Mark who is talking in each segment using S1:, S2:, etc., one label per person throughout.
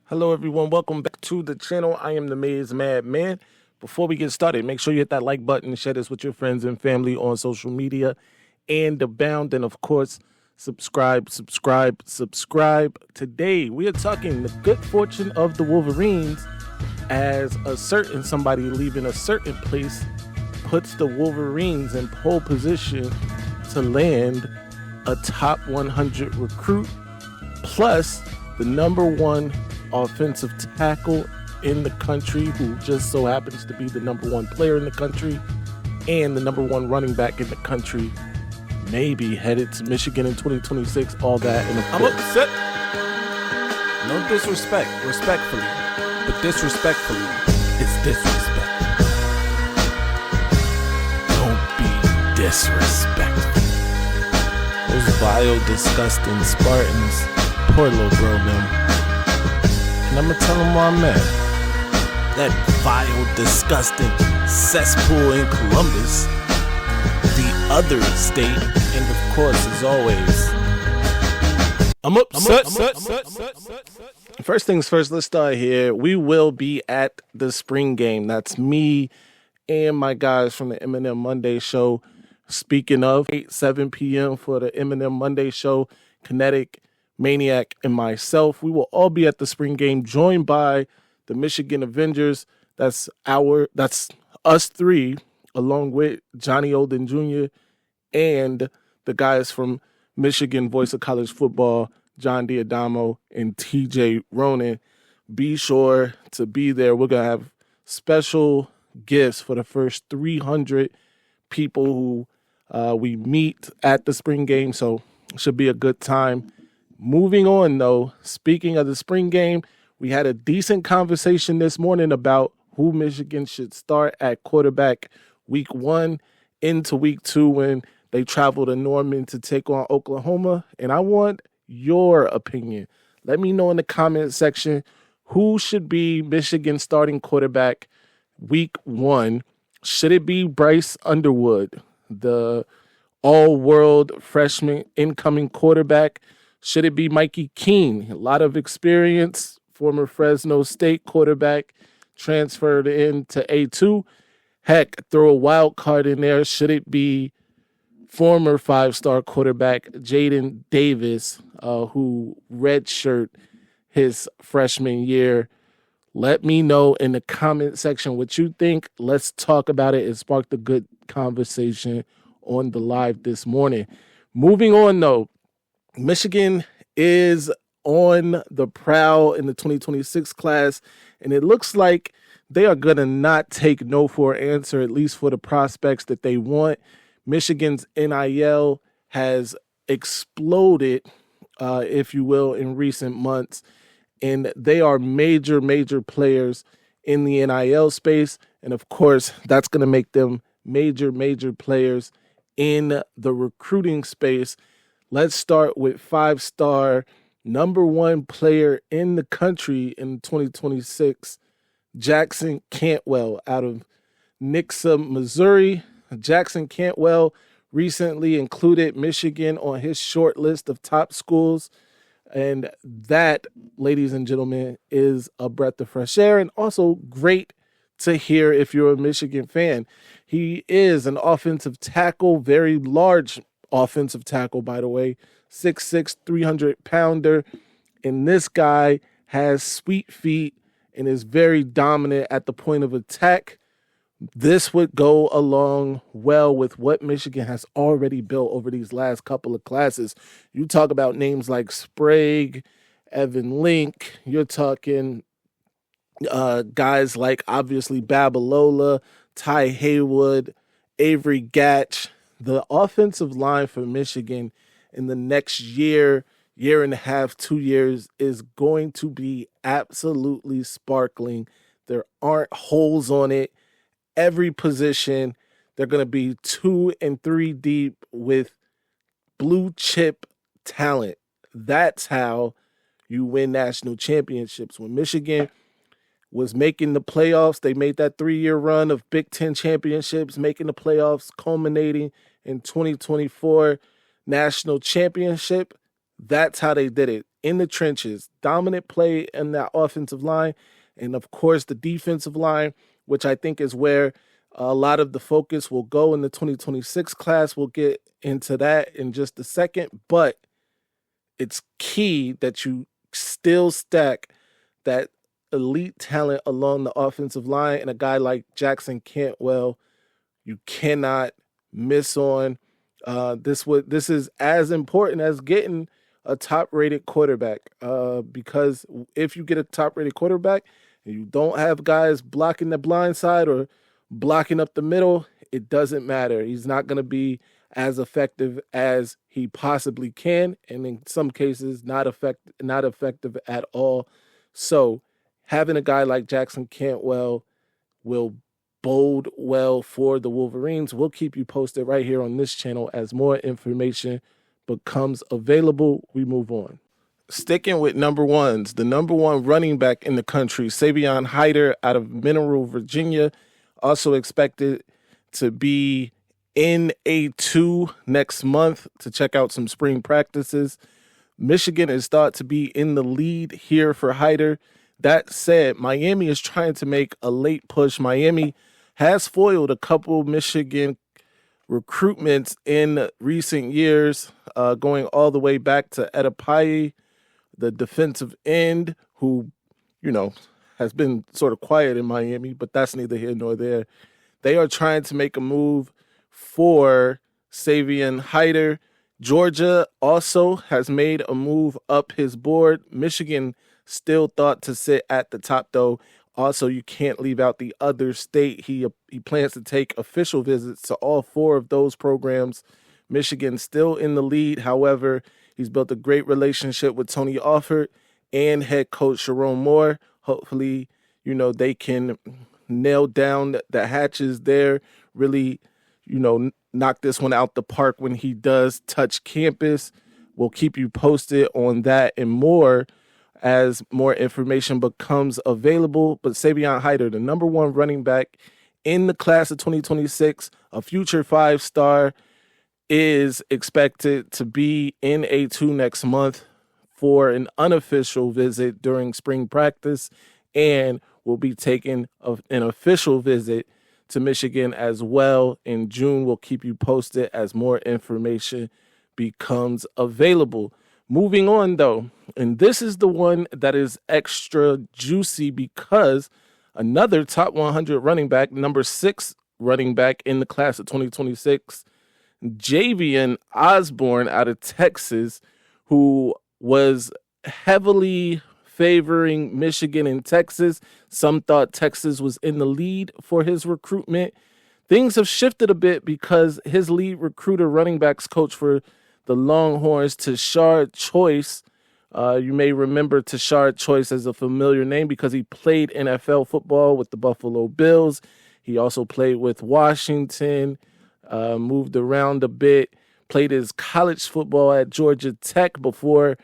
S1: Hello, everyone. Welcome back to the channel. I am the Maize Man. Before we get started, make sure you hit that like button, share this with your friends and family on social media and abound. And of course, subscribe. Today, we are talking the good fortune of the Wolverines as a certain somebody leaving a certain place puts the Wolverines in pole position to land a top 100 recruit, plus the number one offensive tackle in the country, who just so happens to be the number one player in the country, and the number one running back in the country, maybe headed to Michigan in 2026, all that. And I'm upset. No disrespect, respectfully, but disrespectfully, it's disrespect. Don't be disrespectful. Those vile, disgusting Spartans, poor little bro, man. And I'm gonna tell him where I'm at. That vile, disgusting cesspool in Columbus, the other state, and of course, as always, I'm upset. First things first, let's start here. We will be at the spring game. That's me and my guys from the Eminem Monday show. Speaking of, 7 p.m. for the Eminem Monday show, Kinetic, Maniac, and myself. We will all be at the spring game, joined by the Michigan Avengers. That's us three, along with Johnny Olden Jr. and the guys from Michigan Voice of College Football, John Diadamo and TJ Ronan. Be sure to be there. We're going to have special gifts for the first 300 people who we meet at the spring game, so it should be a good time. Moving on, though, speaking of the spring game, we had a decent conversation this morning about who Michigan should start at quarterback week 1 into week 2 when they travel to Norman to take on Oklahoma. And I want your opinion. Let me know in the comment section who should be Michigan's starting quarterback week 1. Should it be Bryce Underwood, the all-world freshman incoming quarterback? Should it be Mikey Keene? A lot of experience, former Fresno State quarterback, transferred into A2. Heck, throw a wild card in there. Should it be former 5-star quarterback Jaden Davis, who redshirt his freshman year? Let me know in the comment section what you think. Let's talk about it. It sparked a good conversation on the live this morning. Moving on, though, Michigan is on the prowl in the 2026 class, and it looks like they are going to not take no for an answer, at least for the prospects that they want. Michigan's NIL has exploded, if you will, in recent months, and they are major players in the NIL space, and of course, that's going to make them major players in the recruiting space. Let's start with 5-star number 1 player in the country in 2026, Jackson Cantwell out of Nixa, Missouri. Jackson Cantwell recently included Michigan on his short list of top schools. And that, ladies and gentlemen, is a breath of fresh air and also great to hear if you're a Michigan fan. He is an offensive tackle, very large offensive tackle, by the way, 6'6", 300-pounder. And this guy has sweet feet and is very dominant at the point of attack. This would go along well with what Michigan has already built over these last couple of classes. You talk about names like Sprague, Evan Link. You're talking guys like, obviously, Babalola, Ty Haywood, Avery Gatch. The offensive line for Michigan in the next year and a half, 2 years is going to be absolutely sparkling. There aren't holes on it. Every position, they're going to be 2 and 3 deep with blue chip talent. That's how you win national championships. When Michigan was making the playoffs, they made that 3-year run of Big Ten championships, making the playoffs, culminating in 2024 national championship. That's how they did it. in the trenches, dominant play in that offensive line, and of course the defensive line, which I think is where a lot of the focus will go in the 2026 class. We'll get into that in just a second, but it's key that you still stack that elite talent along the offensive line, and a guy like Jackson Cantwell, you cannot miss on. This is as important as getting a top-rated quarterback, because if you get a top-rated quarterback and you don't have guys blocking the blind side or blocking up the middle, it doesn't matter. He's not going to be as effective as he possibly can, and in some cases not effective at all. So having a guy like Jackson Cantwell will bode well for the Wolverines. We'll keep you posted right here on this channel as more information becomes available. We move on. Sticking with number ones, the number one running back in the country, Savion Hiter out of Mineral, Virginia, also expected to be in A2 next month to check out some spring practices. Michigan is thought to be in the lead here for Hiter. That said, Miami is trying to make a late push. Miami has foiled a couple Michigan recruitments in recent years, going all the way back to Adebayo, the defensive end, who, has been sort of quiet in Miami, but that's neither here nor there. They are trying to make a move for Savion Hiter. Georgia also has made a move up his board. Michigan still thought to sit at the top, though. Also, you can't leave out the other state. He plans to take official visits to all four of those programs. Michigan still in the lead. However, he's built a great relationship with Tony Offord and head coach Sharon Moore. Hopefully, they can nail down the hatches there, really, knock this one out the park when he does touch campus. We'll keep you posted on that and more as more information becomes available. But Savion Hiter, the number one running back in the class of 2026, a future 5-star, is expected to be in A2 next month for an unofficial visit during spring practice, and will be taking an official visit to Michigan as well in June. We'll keep you posted as more information becomes available. Moving on, though, and this is the one that is extra juicy because another top 100 running back, number 6 running back in the class of 2026, Jaziel Hart out of Texas, who was heavily favoring Michigan and Texas. Some thought Texas was in the lead for his recruitment. Things have shifted a bit because his lead recruiter, running backs coach for the Longhorns, Tashard Choice. You may remember Tashard Choice as a familiar name because he played NFL football with the Buffalo Bills. He also played with Washington, moved around a bit, played his college football at Georgia Tech before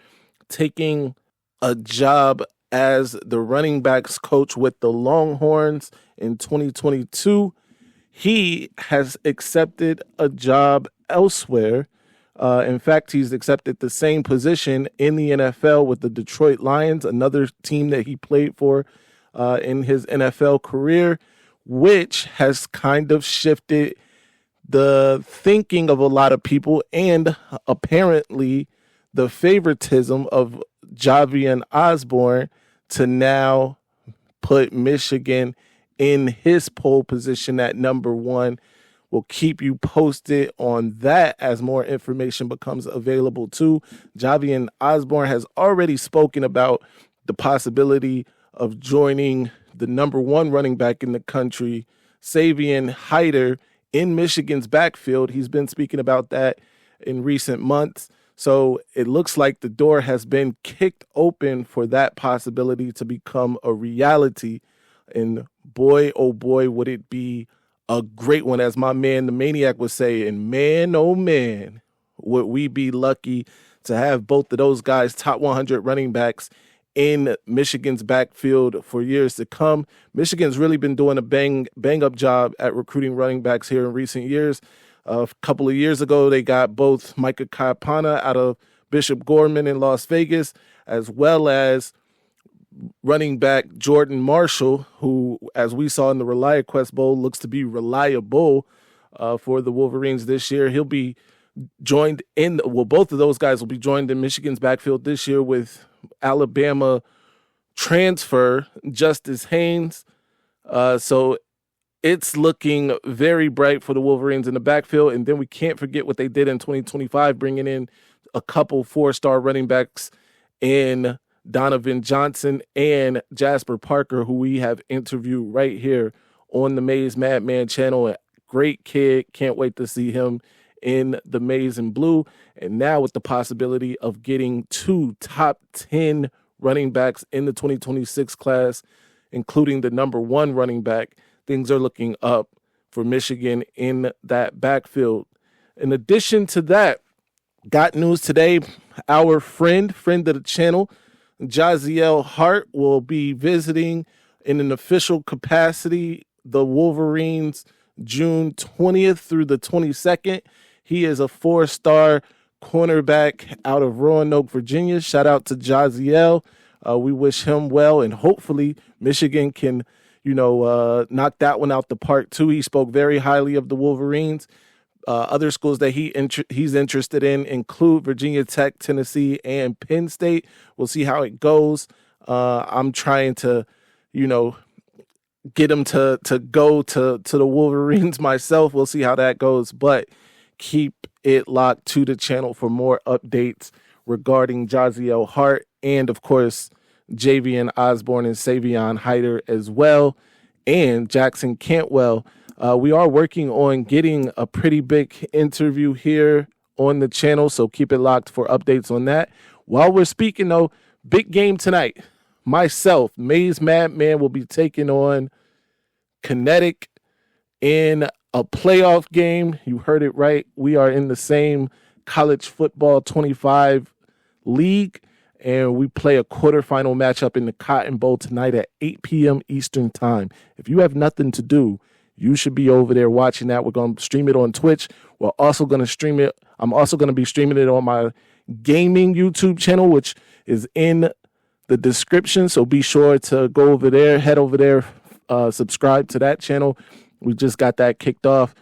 S1: taking a job as the running backs coach with the Longhorns in 2022. He has accepted a job elsewhere. In fact, he's accepted the same position in the NFL with the Detroit Lions, another team that he played for in his NFL career, which has kind of shifted the thinking of a lot of people and apparently the favoritism of Jaziel Hart to now put Michigan in his pole position at number 1. We'll keep you posted on that as more information becomes available too. Jaziel Hart has already spoken about the possibility of joining the number 1 running back in the country, Savion Hiter, in Michigan's backfield. He's been speaking about that in recent months. So it looks like the door has been kicked open for that possibility to become a reality. And boy, oh boy, would it be a great one, as my man, the Maniac, would say. And man, oh man, would we be lucky to have both of those guys, top 100 running backs, in Michigan's backfield for years to come. Michigan's really been doing a bang-up job at recruiting running backs here in recent years. A couple of years ago, they got both Micah Kaipana out of Bishop Gorman in Las Vegas, as well as running back Jordan Marshall, who, as we saw in the ReliaQuest Bowl, looks to be reliable for the Wolverines this year. He'll be joined in, both of those guys will be joined in Michigan's backfield this year with Alabama transfer Justice Haynes. So it's looking very bright for the Wolverines in the backfield. And then we can't forget what they did in 2025, bringing in a couple 4-star running backs in Donovan Johnson and Jasper Parker, who we have interviewed right here on the Maize Madman channel. A great kid. Can't wait to see him in the Maize and Blue. And now with the possibility of getting 2 top 10 running backs in the 2026 class, including the number 1 running back, things are looking up for Michigan in that backfield. In addition to that, got news today. Our friend of the channel, Jaziel Hart, will be visiting in an official capacity the Wolverines June 20th through the 22nd. He is a 4-star cornerback out of Roanoke, Virginia. Shout out to Jaziel. We wish him well, and hopefully Michigan can, knock that one out the park too. He spoke very highly of the Wolverines. Other schools that he's interested in include Virginia Tech, Tennessee, and Penn State. We'll see how it goes. I'm trying to, get him to go to the Wolverines myself. We'll see how that goes, but keep it locked to the channel for more updates regarding Jaziel Hart and, of course, Javian Osborne and Savion Hiter as well, and Jackson Cantwell. We are working on getting a pretty big interview here on the channel, so keep it locked for updates on that. While we're speaking, though, big game tonight. Myself, Maize Madman, will be taking on Kinetic in a playoff game. You heard it right. We are in the same college football 25 league, and we play a quarterfinal matchup in the Cotton Bowl tonight at 8 p.m. Eastern time. If you have nothing to do, you should be over there watching that. We're going to stream it on Twitch. We're also going to stream it. I'm also going to be streaming it on my gaming YouTube channel, which is in the description. So be sure to go over there, head over there, subscribe to that channel. We just got that kicked off.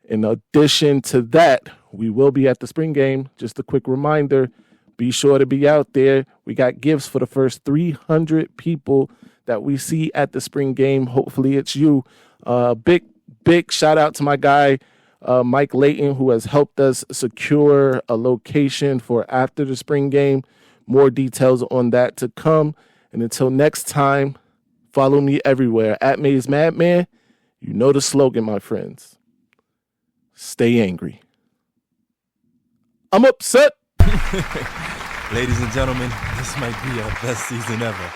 S1: In addition to that, we will be at the spring game. Just a quick reminder, be sure to be out there. We got gifts for the first 300 people that we see at the spring game. Hopefully it's you. Big shout out to my guy, Mike Layton, who has helped us secure a location for after the spring game. More details on that to come. And until next time, follow me everywhere at Maize Madman. You know the slogan, my friends. Stay angry. I'm upset.
S2: Ladies and gentlemen, this might be our best season ever.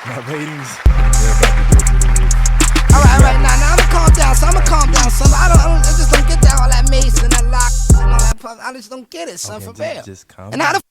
S2: My ratings, they're about to go through the roof.
S3: All right, now I'm gonna calm down, son. I just don't get that all that Mace and that lock and all that. I just don't get it, son, for real.
S2: Just calm
S3: and how
S2: down.
S3: the